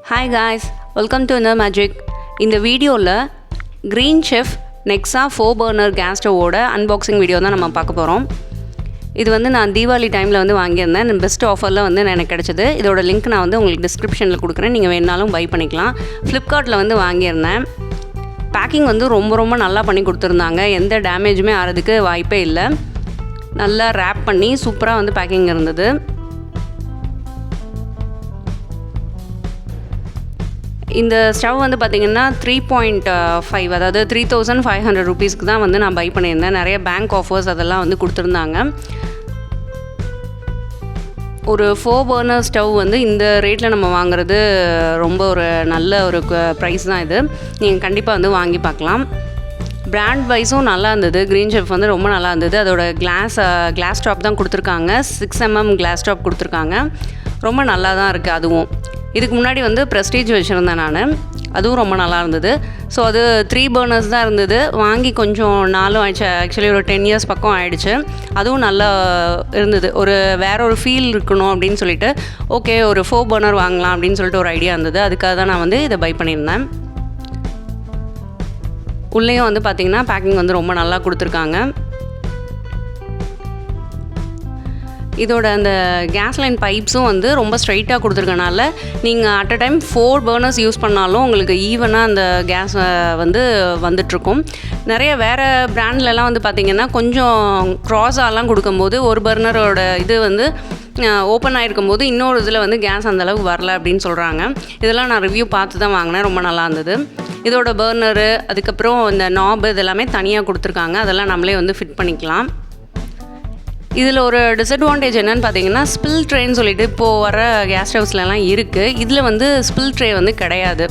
Hi guys, welcome to Inner Magic. இந்த வீடியோவில் Green Chef Nexa 4 burner gas stove unboxing video தான் நம்ம பார்க்க போகிறோம். இது வந்து நான் தீபாவளி டைமில் வந்து வாங்கியிருந்தேன். பெஸ்ட் ஆஃபரில் வந்து எனக்கு கிடச்சிது. இதோட லிங்க் நான் வந்து உங்களுக்கு டிஸ்கிரிப்ஷனில் கொடுக்குறேன். நீங்கள் வேணாலும் பை பண்ணிக்கலாம். ஃப்ளிப்கார்ட்டில் வந்து வாங்கியிருந்தேன். பேக்கிங் வந்து ரொம்ப நல்லா பண்ணி கொடுத்துருந்தாங்க. எந்த டேமேஜுமே ஆகிறதுக்கு வாய்ப்பே இல்லை. நல்லா ரேப் பண்ணி சூப்பராக வந்து பேக்கிங் இருந்தது. இந்த ஸ்டவ் வந்து பார்த்திங்கன்னா 3.5 அதாவது 3500 ருபீஸ்க்கு தான் வந்து நான் பை பண்ணியிருந்தேன். நிறைய பேங்க் ஆஃபர்ஸ் அதெல்லாம் வந்து கொடுத்துருந்தாங்க. ஒரு 4 பர்னர் ஸ்டவ் வந்து இந்த ரேட்டில் நம்ம வாங்குறது ரொம்ப ஒரு நல்ல ஒரு ப்ரைஸ் தான் இது. நீங்கள் கண்டிப்பாக வந்து வாங்கி பார்க்கலாம். பிராண்ட் வைஸும் நல்லா இருந்தது. க்ரீன் செஃப் வந்து ரொம்ப நல்லா இருந்தது. அதோட கிளாஸ் டாப் தான் கொடுத்துருக்காங்க. 6mm கிளாஸ் டாப் கொடுத்துருக்காங்க. ரொம்ப நல்லா தான் இருக்குது. அதுவும் இதுக்கு முன்னாடி வந்து ப்ரெஸ்டீஜ் வச்சுருந்தேன் நான். அதுவும் ரொம்ப நல்லா இருந்தது. ஸோ அது 3 பர்னர்ஸ் தான் இருந்தது. வாங்கி கொஞ்சம் நாளும் ஆயிடுச்சு. ஆக்சுவலி ஒரு 10 இயர்ஸ் பக்கம் ஆயிடுச்சு. அதுவும் நல்லா இருந்தது. வேற ஒரு ஃபீல் இருக்கணும் அப்படின்னு சொல்லிட்டு ஓகே ஒரு 4 பர்னர் வாங்கலாம் அப்படின்னு சொல்லிட்டு ஒரு ஐடியா இருந்தது. அதுக்காக தான் நான் வந்து இதை பை பண்ணியிருந்தேன். உள்ளேயும் வந்து பார்த்திங்கன்னா பேக்கிங் வந்து ரொம்ப நல்லா கொடுத்துருக்காங்க. இதோட அந்த கேஸ் லைன் பைப்ஸும் வந்து ரொம்ப ஸ்ட்ரைட்டாக கொடுத்துருக்கனால நீங்கள் at a time 4 burners use பண்ணாலும் உங்களுக்கு ஈவனாக அந்த கேஸ் வந்து வந்துட்டுருக்கும். நிறைய வேறு பிராண்ட்லலாம் வந்து பார்த்திங்கன்னா கொஞ்சம் க்ராஸாலாம் கொடுக்கும்போது ஒரு பர்னரோட இது வந்து ஓப்பன் ஆகிருக்கும் போது இன்னொரு இதில் வந்து கேஸ் அந்தளவுக்கு வரல அப்படின்னு சொல்கிறாங்க. இதெல்லாம் நான் ரிவ்யூ பார்த்து தான் வாங்கினேன். ரொம்ப நல்லா இருந்தது. இதோட பர்னரு அதுக்கப்புறம் இந்த நாபு இதெல்லாமே தனியாக கொடுத்துருக்காங்க. அதெல்லாம் நம்மளே வந்து ஃபிட் பண்ணிக்கலாம். இதில் ஒரு டிஸ்அட்வான்டேஜ் என்னென்னு பார்த்தீங்கன்னா ஸ்பில் ட்ரேன்னு சொல்லிட்டு இப்போது வர கேஸ் ஸ்டவ்ஸ்லாம் இருக்குது. இதில் வந்து ஸ்பில் ட்ரே வந்து கிடையாது.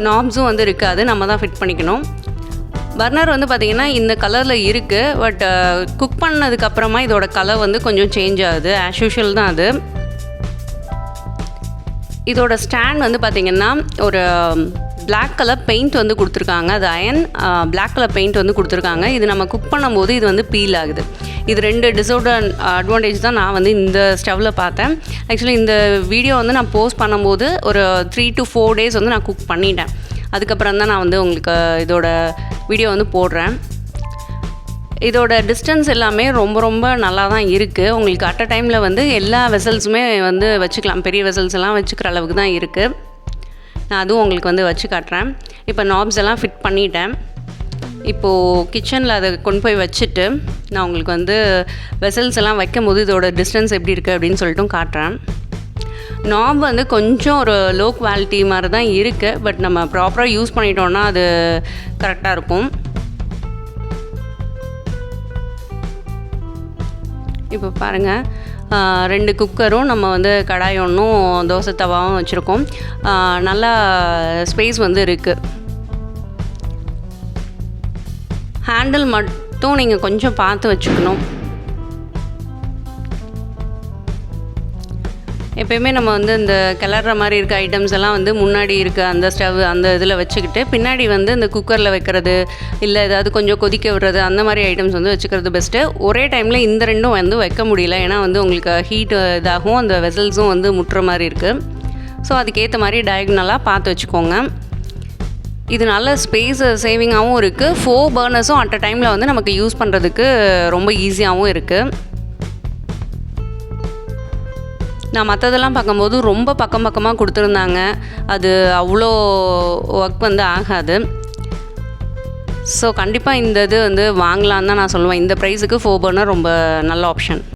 நாப்ஸும் வந்து இருக்காது. நம்ம தான் ஃபிட் பண்ணிக்கணும். பர்னர் வந்து பார்த்திங்கன்னா இந்த கலரில் இருக்குது. பட் குக் பண்ணதுக்கப்புறமா இதோட கலர் வந்து கொஞ்சம் சேஞ்ச் ஆகுது. ஆஸ் யூஷுவல் தான் அது. இதோட ஸ்டாண்ட் வந்து பார்த்திங்கன்னா ஒரு பிளாக் கலர் பெயிண்ட் வந்து கொடுத்துருக்காங்க. அது அயன் பிளாக் கலர் பெயிண்ட் வந்து கொடுத்துருக்காங்க. இது நம்ம குக் பண்ணும்போது இது வந்து பீல் ஆகுது. இது 2 அட்வான்டேஜ் தான் நான் வந்து இந்த ஸ்டவ்வில் பார்த்தேன். ஆக்சுவலி இந்த வீடியோ வந்து நான் போஸ்ட் பண்ணும்போது ஒரு 3 to 4 days வந்து நான் குக் பண்ணிட்டேன். அதுக்கப்புறம் தான் நான் வந்து உங்களுக்கு இதோட வீடியோ வந்து போடுறேன். இதோட டிஸ்டன்ஸ் எல்லாமே ரொம்ப நல்லா தான் இருக்குது. உங்களுக்கு அட் அ டைமில் வந்து எல்லா வெசல்ஸுமே வந்து வச்சுக்கலாம். பெரிய வெசல்ஸ் எல்லாம் வச்சுக்கிற அளவுக்கு தான் இருக்குது. நான் அதுவும் உங்களுக்கு வந்து வச்சு காட்டுறேன். இப்போ நாப்ஸ் எல்லாம் ஃபிட் பண்ணிட்டேன். இப்போது கிச்சனில் அதை கொண்டு போய் வச்சுட்டு நான் உங்களுக்கு வந்து வெசல்ஸ் எல்லாம் வைக்கும் போது இதோட டிஸ்டன்ஸ் எப்படி இருக்குது அப்படின்னு சொல்லிட்டும் காட்டுறேன். நாப் வந்து கொஞ்சம் ஒரு லோ குவாலிட்டி மாதிரி தான் இருக்குது. பட் நம்ம ப்ராப்பராக யூஸ் பண்ணிட்டோன்னா அது கரெக்டாக இருக்கும். இப்போ பாருங்கள், 2 குக்கரும் நம்ம வந்து கடாய் ஒன்றும் தோசை தவாவும் வச்சுருக்கோம். நல்லா ஸ்பேஸ் வந்து இருக்குது. ஹேண்டில் மட்டும் நீங்கள் கொஞ்சம் பார்த்து வச்சுக்கணும். எப்போயுமே நம்ம வந்து இந்த கிளற மாதிரி இருக்க ஐட்டம்ஸ் எல்லாம் வந்து முன்னாடி இருக்க அந்த ஸ்டவ் அந்த இதில் வச்சுக்கிட்டு பின்னாடி வந்து இந்த குக்கரில் வைக்கிறது இல்லை ஏதாவது கொஞ்சம் கொதிக்க விடுறது அந்த மாதிரி ஐட்டம்ஸ் வந்து வச்சுக்கிறது பெஸ்ட்டு. ஒரே டைமில் இந்த ரெண்டும் வந்து வைக்க முடியல. ஏன்னா வந்து உங்களுக்கு ஹீட் இதாகும், அந்த வெசல்ஸும் வந்து முட்டுற மாதிரி இருக்குது. ஸோ அதுக்கேற்ற மாதிரி டயக்னலாக பார்த்து வச்சுக்கோங்க. இது நல்ல ஸ்பேஸ் சேவிங்காகவும் இருக்குது. 4 பர்னர்ஸும் அட் அ டைமில் வந்து நமக்கு யூஸ் பண்ணுறதுக்கு ரொம்ப ஈஸியாகவும் இருக்குது. நான் மற்றதெல்லாம் பார்க்கும்போது ரொம்ப பக்கமாக கொடுத்துருந்தாங்க. அது அவ்வளோ ஒர்க் வந்து ஆகாது. ஸோ கண்டிப்பாக இந்த இது வந்து வாங்கலான்னு தான் நான் சொல்லுவேன். இந்த ப்ரைஸுக்கு 4 பர்னர் ரொம்ப நல்ல ஆப்ஷன்.